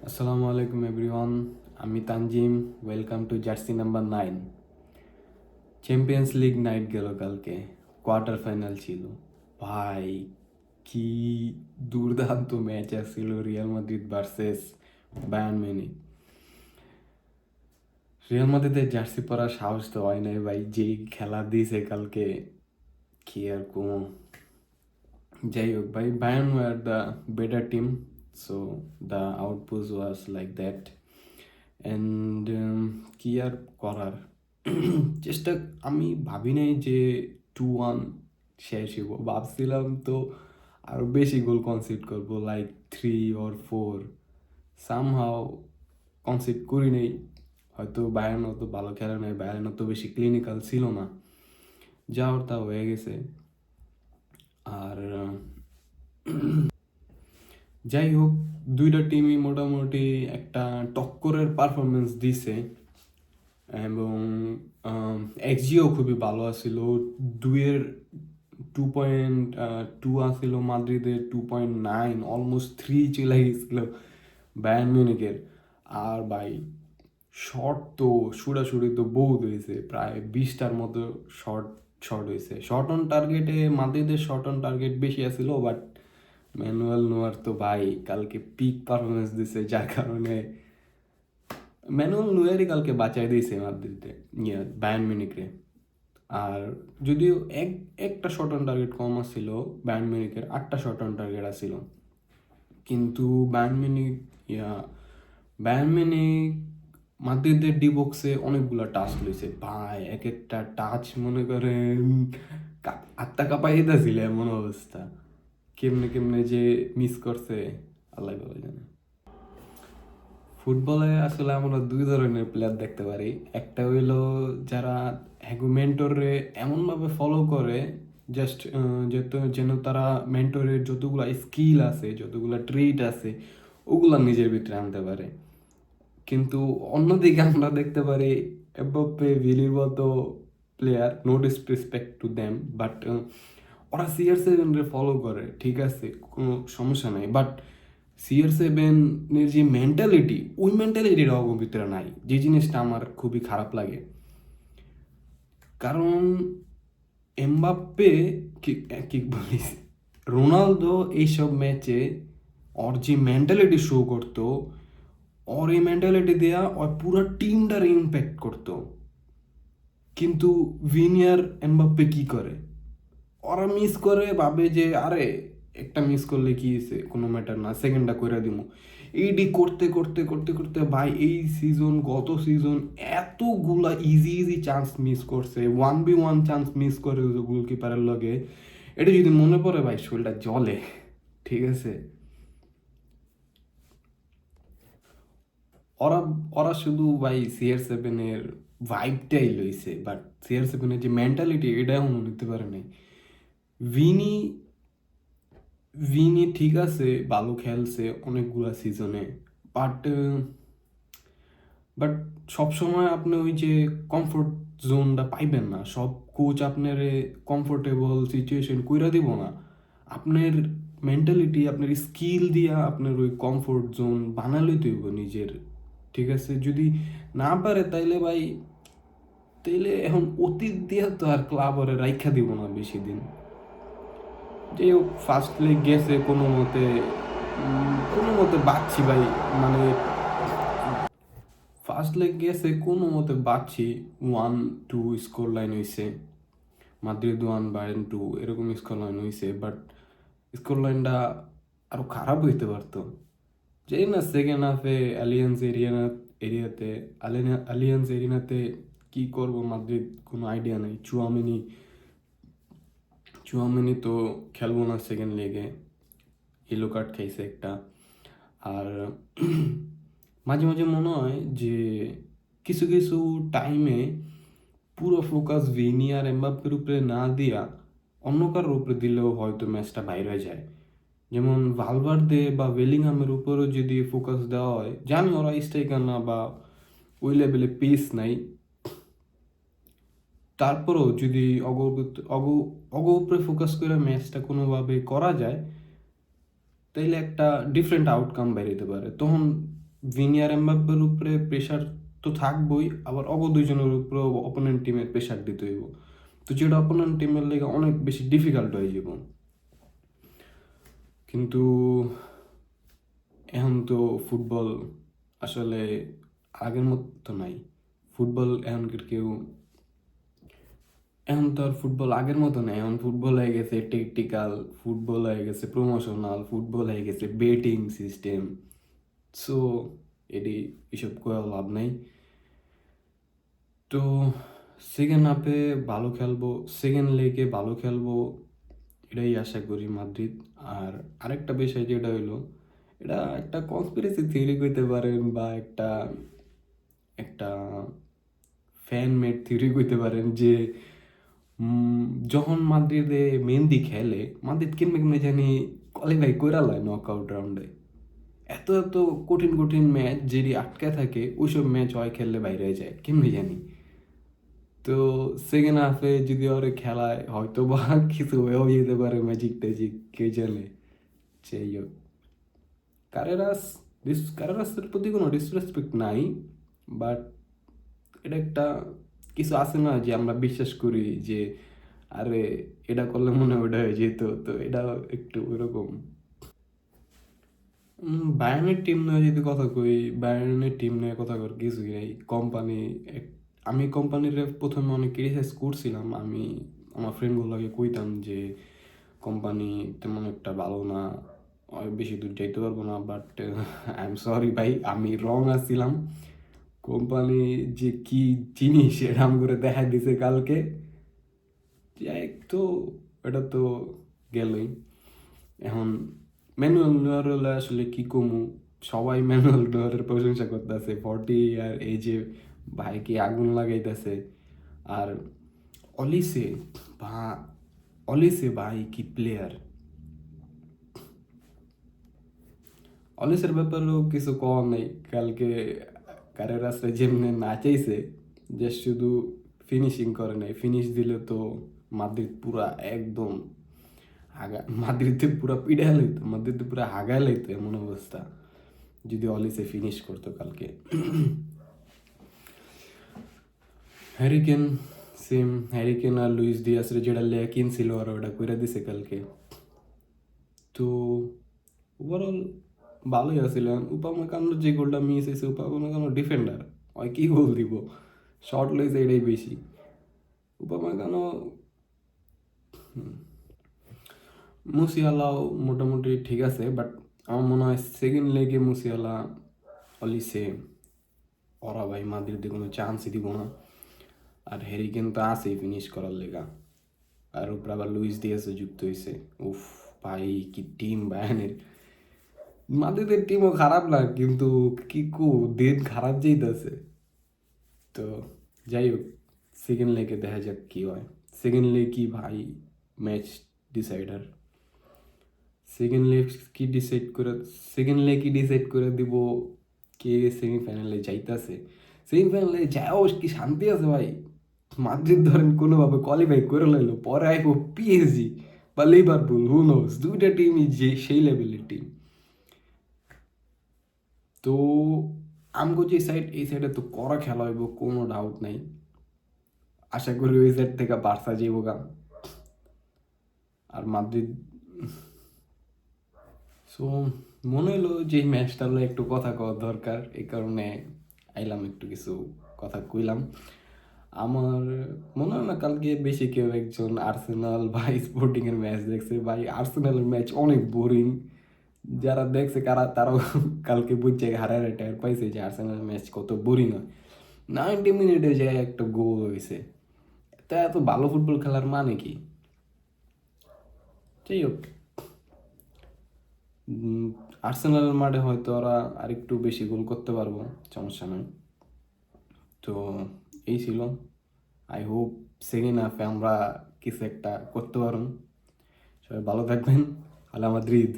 আসসালামু আলাইকুম এভরিওয়ান, আমি Tanzim. Welcome to jersey number 9। Champions league night গেল কালকে, কোয়ার্টার ফাইনাল ছিল। ভাই, কি দুর্দান্ত ম্যাচ আসছিল Real Madrid versus Bayern Munich. Real মাদ্রিদের জার্সি পরার সাহস তো হয় নাই ভাই, যেই খেলা দিয়েছে কালকে, কি আর কোনো। যাই হোক ভাই, Bayern were the better team, so the output was like that. And কি আর করার। চেষ্টা, আমি ভাবি নাই যে 2-1 শেষ হইব, ভাবছিলাম তো আরও বেশি গোল কনসিড করবো, লাইক 3 or 4। সামহাও কনসিড করি নেই। হয়তো বায়ার্ন অত ভালো খেলে নাই, বায়ার্ন অত বেশি ক্লিনিক্যাল ছিল না, যা ওর তা হয়ে গেছে। আর যাই হোক, দুইটা টিমই মোটামুটি একটা টক্করের পারফরমেন্স দিছে, এবং এক্সজিও খুবই ভালো আছিল। 2.2 আসছিল মাদ্রিদের, 2.9, অলমোস্ট 3 চলে গেছিল বায়ার্ন মিউনিখের। আর ভাই, শট তো ছুড়াছুড়ি তো বহুত হয়েছে, প্রায় 20টার মতো শট শট হয়েছে। শট অন টার্গেটে মাদ্রিদের শট অন টার্গেট বেশি আসছিল, বাট ম্যানুয়েল নোয়ার তো ভাই কালকে পিক পারফরমেন্স দিছে, যার কারণে ম্যানুয়েল নুয়ারই কালকে বাঁচাই দিয়েছে মাদ্রিদে, বায়ার্ন মিউনিখে। আর যদিও একটা শট অন টার্গেট কম আসছিল, বায়ার্ন মিউনিখের 8টা শট অন টার্গেট আসছিল, কিন্তু বায়ার্ন মিউনিখ মাদ্রিদের ডি বক্সে অনেকগুলো টাচ লইছে ভাই। এক একটা টাচ মনে করেন আত্মা কাঁপাই দিতেছিল, এমন অবস্থা। কেমনে কেমনে যে মিস করছে, আল্লাহ ভালো জানে। ফুটবলে আসলে আমরা দুই ধরনের প্লেয়ার দেখতে পারি। একটা হইলো যারা মেন্টরে এমনভাবে ফলো করে, জাস্ট যেন তারা মেন্টরের যতগুলা স্কিল আছে, যতগুলা ট্রিট আছে, ওগুলা নিজের ভিতরে আনতে পারে। কিন্তু অন্যদিকে আমরা দেখতে পারি এমবাপ্পে, ভিলির মতো player, no disrespect to them, but ওরা CR7 রে ফলো করে, ঠিক আছে, কোনো সমস্যা নাই, বাট CR7 এর যে মেন্টালিটি, ওই মেন্টালিটিটা ওর ভিতরে নাই, যে জিনিসটা আমার খুবই খারাপ লাগে। কারণ এমবাপ্পে, কি কি বলিস, রোনালদো এইসব ম্যাচে ওর যে মেন্টালিটি শো করতো, ওর এই মেন্টালিটি দেওয়া ওর পুরো টিমটার ইম্প্যাক্ট করতো। কিন্তু ভিনিয়ার, এমবাপ্পে কি করে, ওরা মিস করে, ভাবে যে আরে একটা মিস করলে কি হয়েছে, কোনো ম্যাটার না, সেকেন্ডটা করে দিব। এইডি করতে করতে করতে করতে ভাই, এই সিজন, গত সিজন এতগুলা ইজি ইজি চান্স মিস করছে, 1v1 চান্স মিস করে গোলকিপারের লগে। এটা যদি মনে পড়ে ভাই, শরীরটা জ্বলে, ঠিক আছে। ওরা ওরা শুধু ভাই CR7-এর ভাইবটাই লইছে, বাট CR7-এর যে মেন্টালিটি, এটা এখনো নিতে পারে নাই। ভিনি ভিনি ঠিক আছে, ভালো খেলছে অনেকগুলা সিজনে, বাট বাট সবসময় আপনি ওই যে কমফোর্ট জোনটা পাইবেন না। সব কোচ আপনার কমফোর্টেবল সিচুয়েশন কইরা দিব না। আপনার মেন্টালিটি, আপনার স্কিল দিয়া আপনার ওই কমফোর্ট জোন বানালেই তৈব নিজের, ঠিক আছে। যদি না পারে তাইলে ভাই, তাইলে এখন অতীত দিয়া তো আর ক্লাব ওরে রাইখা দিব না বেশি দিন। যাই হোক, ফার্স্ট লেগ গেছে কোনো মতে বাঁচছি ভাই, মানে ফার্স্ট লেগ গেছে কোনো মতে বাঁচছি। 1-2 স্কোর লাইন হয়েছে, মাদ্রিদ 1 বায়ার্ন 2, এরকম স্কোর লাইন হয়েছে, বাট স্কোর লাইনটা আরও খারাপ হইতে পারতো। যেই না সেকেন্ড হাফে এরিয়াতে আলিয়ান্স এরিনাতে কি করবো মাদ্রিদ, কোনো আইডিয়া নেই। চুয়ামিনি তো খেলবো না সেকেন্ড লেগে, ইয়েলো কার্ড খাইছে একটা। আর মাঝে মাঝে মনে হয় যে কিছু কিছু টাইমে পুরো ফোকাস ভিনি আর এমবাপ্পের উপরে না দিয়া অন্য কারোর উপরে দিলেও হয়তো ম্যাচটা বাইরে হয়ে যায়। যেমন ভালভার্দে বা ওয়েলিংহামের উপরেও যদি ফোকাস দেওয়া হয়, জানি ওরা স্ট্রাইকার না বা ওই লেভেলে পেস নাই, তারপরেও যদি অগ উপরে ফোকাস করে ম্যাচটা কোনোভাবে করা যায়, তাইলে একটা ডিফারেন্ট আউটকাম বেরোতে পারে। তখন ভিনি আর এমবাপ্পের উপরে প্রেশার তো থাকবই, আবার দুইজনের উপরে অপোনেন্ট টিমের প্রেশার দিতে হইব। তো যেটা অপোনেন্ট টিমের লেগে অনেক বেশি ডিফিকাল্ট হয়ে যাব। কিন্তু এখন তো ফুটবল আসলে আগের মতো নাই। ফুটবল এখনকার কেউ এখন তো আর ফুটবল আগের মতো নেই। এখন ফুটবল হয়ে গেছে টেকটিক্যাল, ফুটবল হয়ে গেছে প্রমোশনাল, ফুটবল হয়ে গেছে বেটিং সিস্টেম। সো এটি এসব করে লাভ নাই। তো সেকেন্ড হাফে ভালো খেলবো, সেকেন্ড লেগে ভালো খেলবো, এটাই আশা করি মাদ্রিদ। আর আরেকটা বিষয় যেটা হইলো, এটা একটা কনস্পিরেসি থিওরি কইতে পারেন বা একটা একটা ফ্যান মেড থিওরি কইতে পারেন যে যখন মাদ্রিদে মেহেন্দি খেলে, মাদ্রিদ কেমনে কেমনে জানি কোয়ালিফাই কইরা লয় নকআউট রাউন্ডে। এত এত কঠিন কঠিন ম্যাচ যেটি আটকে থাকে, ওইসব ম্যাচ হয় খেললে বাইরে যায় কেমনি জানি। তো সেকেন্ড হাফে যদি ওরে খেলায় হয়তো বা কিছু হয়েও যেতে পারে, ম্যাজিক ট্যাজিক কে জানে। যাই হোক, কারেরাস কারেরাসের প্রতি কোনো ডিসরেসপেক্ট নাই, বাট এটা একটা কিছু আছে না যে আমরা বিশ্বাস করি যে আরে এটা করলে মনে হয় ওটা হয়ে যেত, তো এটা একটু ওইরকম। বায়ার্নের টিম নিয়ে যদি কথা কই, বায়ার্নের টিম নিয়ে কথা কর কিছুই নেই। কোম্পানি, আমি কোম্পানির প্রথমে অনেক ক্রিটিসাইজ করছিলাম। আমি আমার ফ্রেন্ডগুলোকে কইতাম যে কোম্পানি তেমন একটা ভালো না, বেশি দূর যাইতে পারবো না। বাট আই এম সরি ভাই, আমি রং আসছিলাম। কোম্পানি যে কি জিনিস এটা আম করে দেখা দিছে কালকে। যাই তো, এটা তো গেলই। এখন ম্যানুয়াল নোয়ারের আসলে কি কমু, সবাই ম্যানুয়াল নোয়ারের প্রশংসা করতেছে। 40 ইয়ার এজে ভাই কি আগুন লাগাইতেছে। আর অলিসে ভা অলিসে ভাই কি প্লেয়ার। অলিসের ব্যাপারেও কিছু কম নেই। কালকে কারেরাসরা যেমনি নাচাইছে, যে শুধু ফিনিশিং করে নাই, ফিনিশ দিলে তো মাদ্রিদ পুরা একদম মাদ্রিদে পুরা পিড়ায় লাইতো, মাদ্রিদে পুরা হাগায় লাইতো এমন অবস্থা যদি অলিসে ফিনিশ করতো কালকে। হ্যারিকেন সেম, হ্যারিকেন আর লুইস ডিয়াসরে যেটা লেয়া কিনছিল আর ওটা কইরা দিছে কালকে। তো ওভারঅল ভালোই আছিল। উপামেকানোর যে গোলটা মিস হয়েছে, উপামেকানো ডিফেন্ডার, ওই কি গোল দিব, শর্ট লইছে এটাই বেশি। উপামেকানো মুসিয়ালাও মোটামুটি ঠিক আছে, বাট আমার মনে হয় সেকেন্ড লেগে মুসিয়ালা অলিসে ওরা ভাই মাদ্রিদে কোনো চান্সই দিব না। আর হ্যারিকেন তো আছেই ফিনিশ করার লেগা, আর উপর আবার লুইস দিয়াসও যুক্ত হয়েছে। উফ ভাই কি টিম বায়ানের। মাদ্রিদের টিমও খারাপ না, কিন্তু কি দিন খারাপ যেতেছে। তো যাই হোক, সেকেন্ড লেগে দেখা যাক কি হয়। সেকেন্ড লেগ কি ভাই ম্যাচ ডিসাইডার। সেকেন্ড লেগ কি ডিসাইড করে, সেকেন্ড লেগ কি ডিসাইড করে দিব কে সেমিফাইনালে যাইতেছে। সেমিফাইনালে যাও কি শান্তি আছে ভাই। মাদ্রিদ ধরেন কোনোভাবে কোয়ালিফাই করে লাইলো, পরে আইবো পিএসজি বা লিভারপুল, হু নোস, দুইটা টিমই যে সেই লেভেলের টিম। তো আমগো যে সাইড, এই সাইডে তো কড়া খেলা হইব, কোনো ডাউট নাই। আশা করি ওই সাইড থেকে বার্সা যাইব গা। আর মাদ্রিদ, সো মনে হলো যে এই ম্যাচটা হলো একটু কথা কওয়া দরকার, এই কারণে আইলাম, একটু কিছু কথা কইলাম। আমার মনে হয় না কালকে বেশি কেউ একজন আর্সেনাল বা স্পোর্টিং এর ম্যাচ দেখছে। ভাই আর্সেনালের ম্যাচ অনেক বোরিং। যারা দেখছে তারাও কালকে বুঝছে, হারারে টায়ার পাইছে যে আর্সেনাল ম্যাচ কত বোরিং হয়। 90 মিনিটে যে একটা গোল হয়েছে, তা এত ভালো ফুটবল খেলার মানে কি। যাই হোক, আর্সেনালের মাঠে হয়তো ওরা আরেকটু বেশি গোল করতে পারবো, সমস্যা নয়। তো এই ছিল। আই হোপ সেকেন্ড হাফে আমরা কিছু একটা করতে পারুন। সবাই ভালো থাকবেন। আলা মাদ্রিদ।